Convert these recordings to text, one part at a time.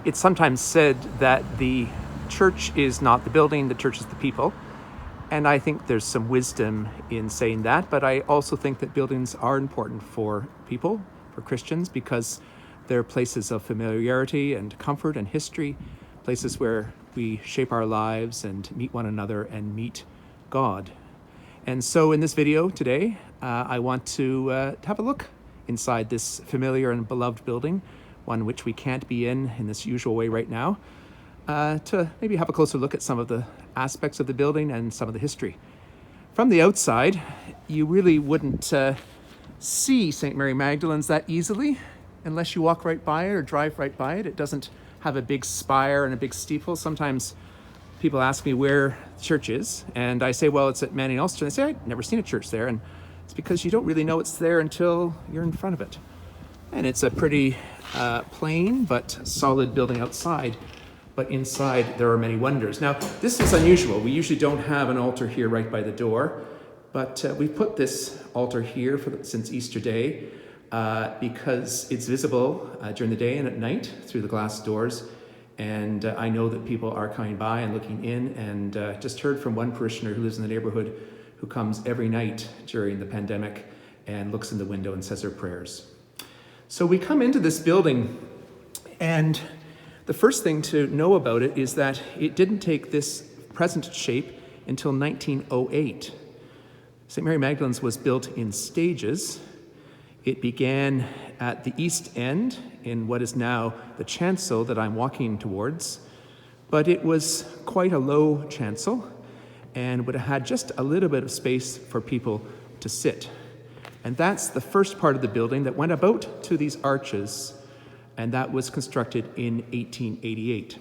It's sometimes said that the church is not the building, the church is the people. And I think there's some wisdom in saying that, but I also think that buildings are important for people, for Christians, because they're places of familiarity and comfort and history, places where we shape our lives and meet one another and meet God. And so in this video today, I want to have a look inside this familiar and beloved building, one which we can't be in this usual way right now, to maybe have a closer look at some of the aspects of the building and some of the history. From the outside, you really wouldn't see St. Mary Magdalene's that easily unless you walk right by it or drive right by it. It doesn't have a big spire and a big steeple. Sometimes people ask me where the church is, and I say, well, it's at Manning Ulster. And they say, I've never seen a church there. And it's because you don't really know it's there until you're in front of it. And it's a pretty plain but solid building outside. But inside, there are many wonders. Now, this is unusual. We usually don't have an altar here right by the door, but we put this altar here since Easter Day because it's visible during the day and at night through the glass doors. And I know that people are coming by and looking in, and just heard from one parishioner who lives in the neighborhood who comes every night during the pandemic and looks in the window and says her prayers. So we come into this building, and the first thing to know about it is that it didn't take this present shape until 1908. St. Mary Magdalene's was built in stages. It began at the east end in what is now the chancel that I'm walking towards, but it was quite a low chancel and would have had just a little bit of space for people to sit. And that's the first part of the building that went about to these arches, and that was constructed in 1888.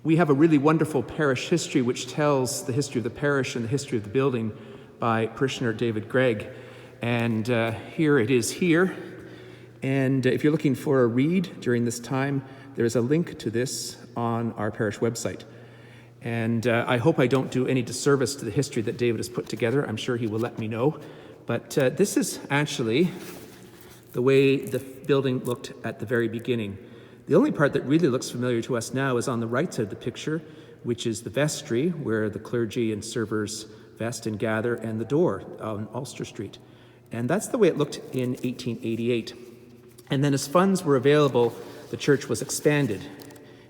We have a really wonderful parish history which tells the history of the parish and the history of the building by parishioner David Gregg. And here it is here. And if you're looking for a read during this time, there's a link to this on our parish website. And I hope I don't do any disservice to the history that David has put together. I'm sure he will let me know. But this is actually the way the building looked at the very beginning. The only part that really looks familiar to us now is on the right side of the picture, which is the vestry, where the clergy and servers vest and gather, and the door on Ulster Street. And that's the way it looked in 1888. And then as funds were available, the church was expanded.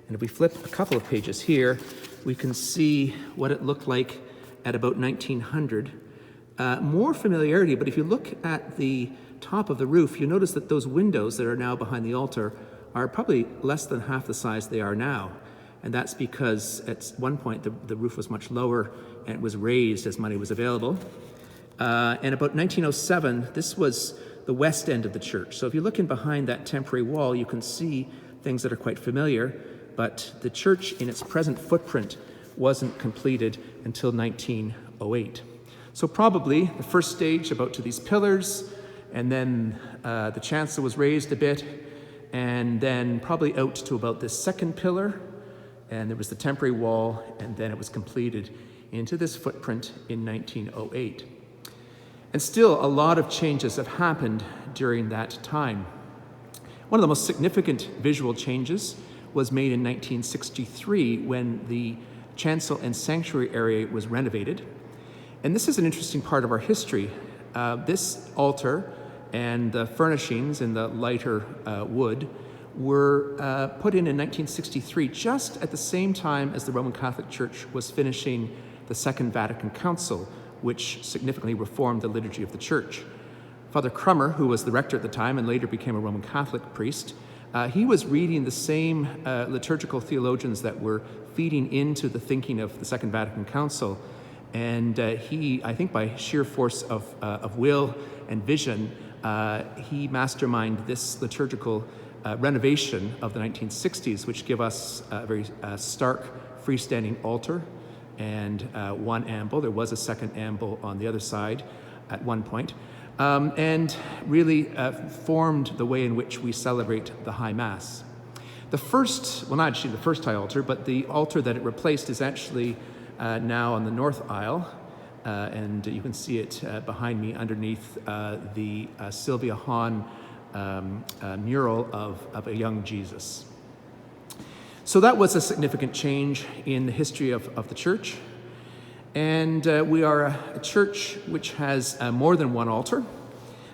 And if we flip a couple of pages here, we can see what it looked like at about 1900. More familiarity, but if you look at the top of the roof, you notice that those windows that are now behind the altar are probably less than half the size they are now. And that's because at one point the roof was much lower and it was raised as money was available. And about 1907, this was the west end of the church. So if you look in behind that temporary wall, you can see things that are quite familiar, but the church in its present footprint wasn't completed until 1908. So probably the first stage about to these pillars, and then the chancel was raised a bit, and then probably out to about this second pillar, and there was the temporary wall, and then it was completed into this footprint in 1908. And still, a lot of changes have happened during that time. One of the most significant visual changes was made in 1963 when the chancel and sanctuary area was renovated. And this is an interesting part of our history. This altar and the furnishings in the lighter wood were put in 1963, just at the same time as the Roman Catholic Church was finishing the Second Vatican Council, which significantly reformed the liturgy of the church. Father Crummer, who was the rector at the time and later became a Roman Catholic priest, he was reading the same liturgical theologians that were feeding into the thinking of the Second Vatican Council. And he, I think by sheer force of will and vision, he masterminded this liturgical renovation of the 1960s, which give us a very stark freestanding altar and one amble. There was a second amble on the other side at one point, and really formed the way in which we celebrate the High Mass. The first, well, not actually the first high altar, but the altar that it replaced is actually now on the north aisle, and you can see it behind me underneath the Sylvia Hahn mural of a young Jesus. So that was a significant change in the history of the church. And we are a church which has more than one altar.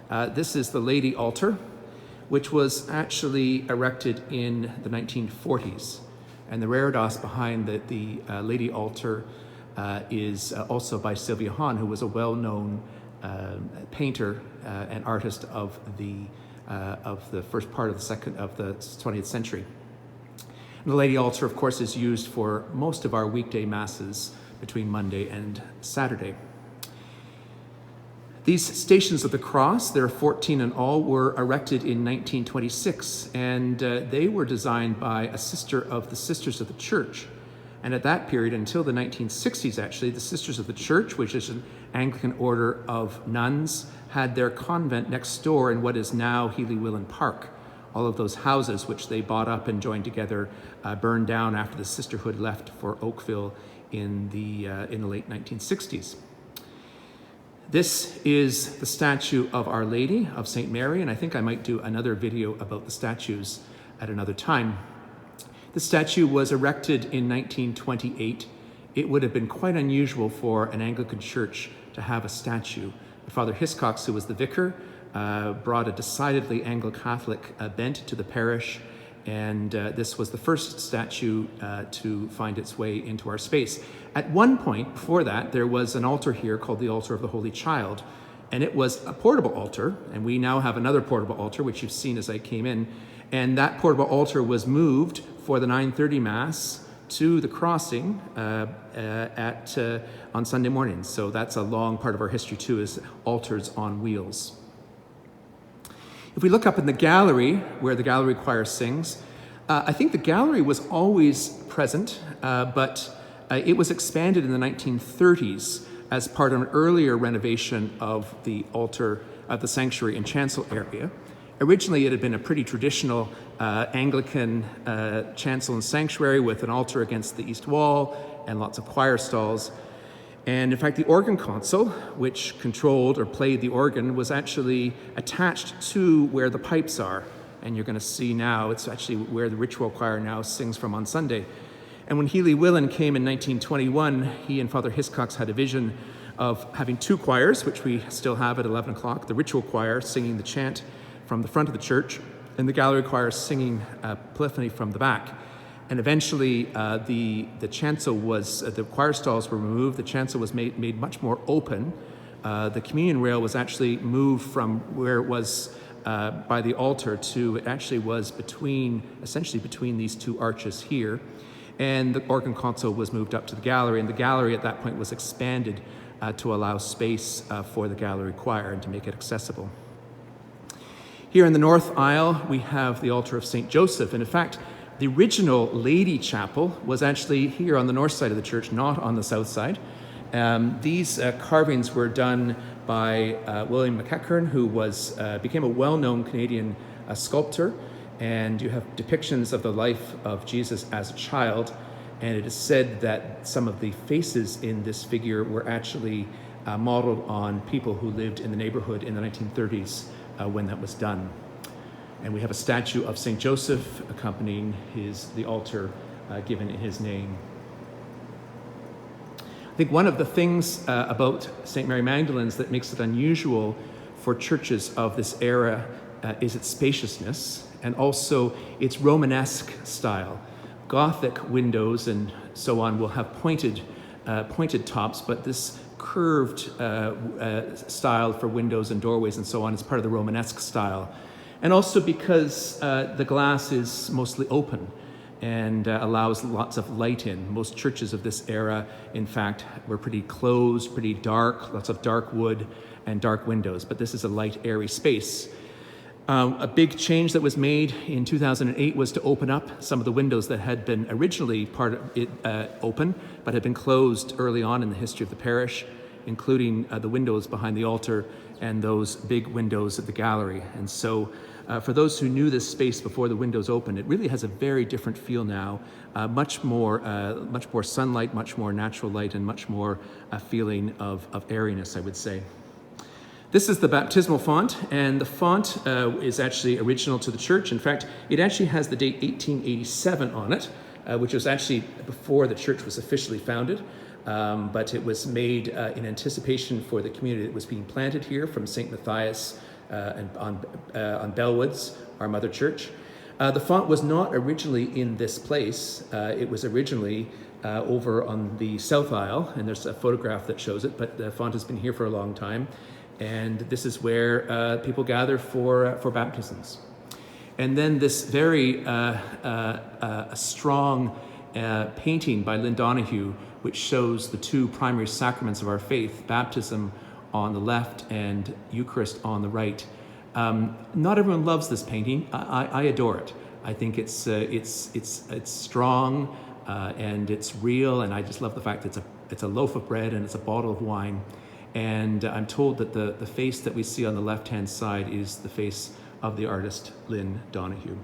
This is the Lady Altar, which was actually erected in the 1940s. And the reredos behind the Lady Altar is also by Sylvia Hahn, who was a well-known painter and artist of the first part of the 20th century. And the Lady Altar, of course, is used for most of our weekday masses between Monday and Saturday. These Stations of the Cross, there are 14 in all, were erected in 1926, and they were designed by a sister of the Sisters of the Church. And at that period, until the 1960s actually, the Sisters of the Church, which is an Anglican order of nuns, had their convent next door in what is now Healy-Willan Park. All of those houses which they bought up and joined together burned down after the sisterhood left for Oakville in the late 1960s. This is the statue of Our Lady of St. Mary, and I think I might do another video about the statues at another time. The statue was erected in 1928. It would have been quite unusual for an Anglican church to have a statue. But Father Hiscox, who was the vicar, brought a decidedly Anglo-Catholic bent to the parish, and this was the first statue to find its way into our space. At one point before that, there was an altar here called the Altar of the Holy Child, and it was a portable altar, and we now have another portable altar, which you've seen as I came in, and that portable altar was moved for the 9:30 Mass to the crossing on Sunday mornings. So that's a long part of our history too, is altars on wheels. If we look up in the gallery, where the gallery choir sings, I think the gallery was always present, but it was expanded in the 1930s as part of an earlier renovation of the altar of the sanctuary in Chancel area. Originally, it had been a pretty traditional Anglican chancel and sanctuary with an altar against the east wall and lots of choir stalls. And in fact, the organ console, which controlled or played the organ, was actually attached to where the pipes are. And you're going to see now, it's actually where the ritual choir now sings from on Sunday. And when Healy-Willan came in 1921, he and Father Hiscox had a vision of having two choirs, which we still have at 11 o'clock, the ritual choir singing the chant from the front of the church, and the gallery choir singing polyphony from the back. And eventually, the chancel was, the choir stalls were removed, the chancel was made much more open. The communion rail was actually moved from where it was by the altar to, it actually was essentially between these two arches here. And the organ console was moved up to the gallery, and the gallery at that point was expanded to allow space for the gallery choir and to make it accessible. Here in the north aisle, we have the altar of St. Joseph, and in fact, the original Lady Chapel was actually here on the north side of the church, not on the south side. These carvings were done by William McEachern, who became a well-known Canadian sculptor, and you have depictions of the life of Jesus as a child, and it is said that some of the faces in this figure were actually modeled on people who lived in the neighborhood in the 1930s when that was done. And we have a statue of St. Joseph accompanying the altar given in his name. I think one of the things about St. Mary Magdalene's that makes it unusual for churches of this era is its spaciousness and also its Romanesque style. Gothic windows and so on will have pointed tops, but this curved style for windows and doorways and so on is part of the Romanesque style. And also because the glass is mostly open and allows lots of light in. Most churches of this era, in fact, were pretty closed, pretty dark, lots of dark wood and dark windows, but this is a light, airy space. A big change that was made in 2008 was to open up some of the windows that had been originally open, but had been closed early on in the history of the parish, including the windows behind the altar and those big windows at the gallery. And so for those who knew this space before the windows opened, it really has a very different feel now, much more sunlight, much more natural light, and much more a feeling of airiness, I would say. This is the Baptismal Font, and the font is actually original to the church. In fact, it actually has the date 1887 on it, which was actually before the church was officially founded, but it was made in anticipation for the community that was being planted here from St. Matthias and on Bellwoods, our mother church. The font was not originally in this place. It was originally over on the south aisle, and there's a photograph that shows it, but the font has been here for a long time. And this is where people gather for baptisms. And then this very strong painting by Lynn Donahue, which shows the two primary sacraments of our faith, baptism on the left and Eucharist on the right. Not everyone loves this painting. I adore it. I think it's strong and it's real, and I just love the fact that it's a loaf of bread and it's a bottle of wine. And I'm told that the face that we see on the left-hand side is the face of the artist Lynn Donahue.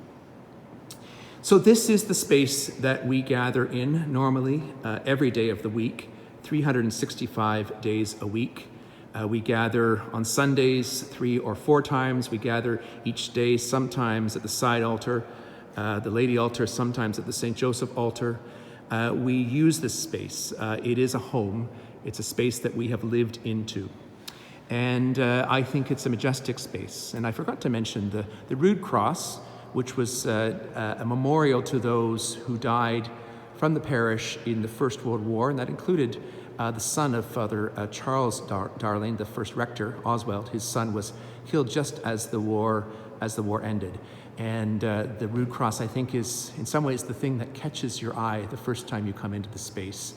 So this is the space that we gather in normally every day of the week, 365 days a week. We gather on Sundays 3 or 4 times. We gather each day, sometimes at the side altar, the Lady altar, sometimes at the St. Joseph altar. We use this space. It is a home. It's a space that we have lived into. And I think it's a majestic space. And I forgot to mention the Rood Cross, which was a memorial to those who died from the parish in the First World War, and that included the son of Father Charles Darling, the first rector, Oswald. His son was killed just as the war ended. And the Rood Cross, I think, is in some ways the thing that catches your eye the first time you come into the space.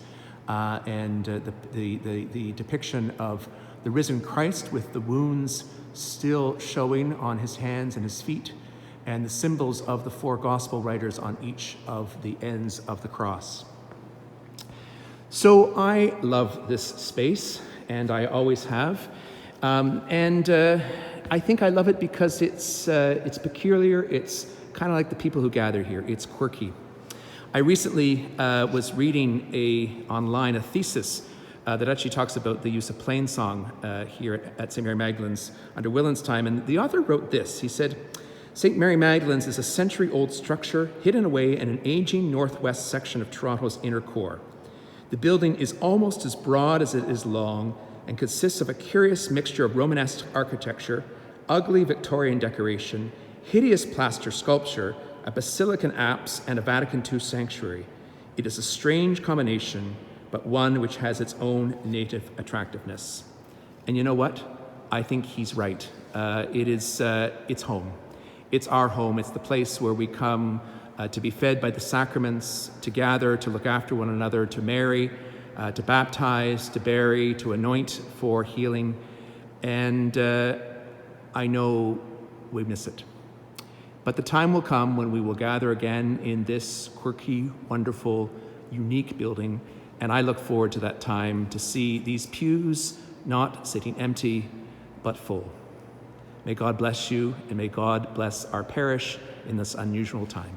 The depiction of the risen Christ with the wounds still showing on his hands and his feet, and the symbols of the 4 gospel writers on each of the ends of the cross. So I love this space, and I always have. I think I love it because it's peculiar. It's kind of like the people who gather here. It's quirky. I recently was reading online a thesis that actually talks about the use of plainsong here at St. Mary Magdalene's under Willen's time. And the author wrote this. He said, St. Mary Magdalene's is a century-old structure hidden away in an aging northwest section of Toronto's inner core. The building is almost as broad as it is long and consists of a curious mixture of Romanesque architecture, ugly Victorian decoration, hideous plaster sculpture, a basilican apse, and a Vatican II sanctuary. It is a strange combination, but one which has its own native attractiveness. And you know what? I think he's right. It's home. It's our home. It's the place where we come to be fed by the sacraments, to gather, to look after one another, to marry, to baptize, to bury, to anoint for healing. And I know we miss it. But the time will come when we will gather again in this quirky, wonderful, unique building, and I look forward to that time to see these pews not sitting empty, but full. May God bless you, and may God bless our parish in this unusual time.